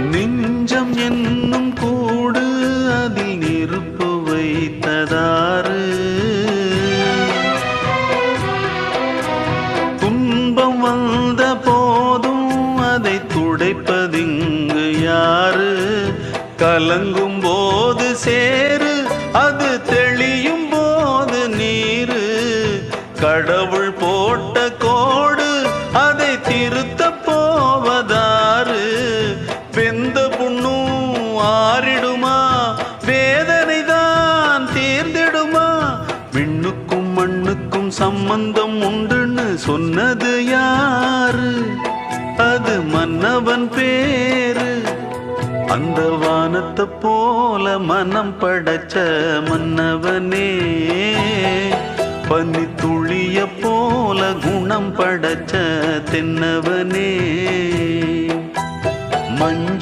நெஞ்சம் என்னும் கூடு அதில் நெருப்பு வைத்ததாறு, துன்பம் வந்த போதும் அதை துடைப்பதிங்கு யாரு? கலங்கும் போது சேரு, அது தெளியும் போது நீரு. கடவுள் போட்ட கோடு அதை திருத்த போவதாறு? வெந்த புண்ணும் ஆறிடுமா? வேதனை தான் தீர்ந்திடுமா? விண்ணுக்கும் மண்ணுக்கும் சம்பந்தம் உண்டுன்னு சொன்னது யாரு? அது மன்னவன் பேரு. அந்த வானத்தை போல மனம் படைச்ச மன்னவனே, பனி துளிய போல குணம் படைச்ச தென்னவனே. மஞ்ச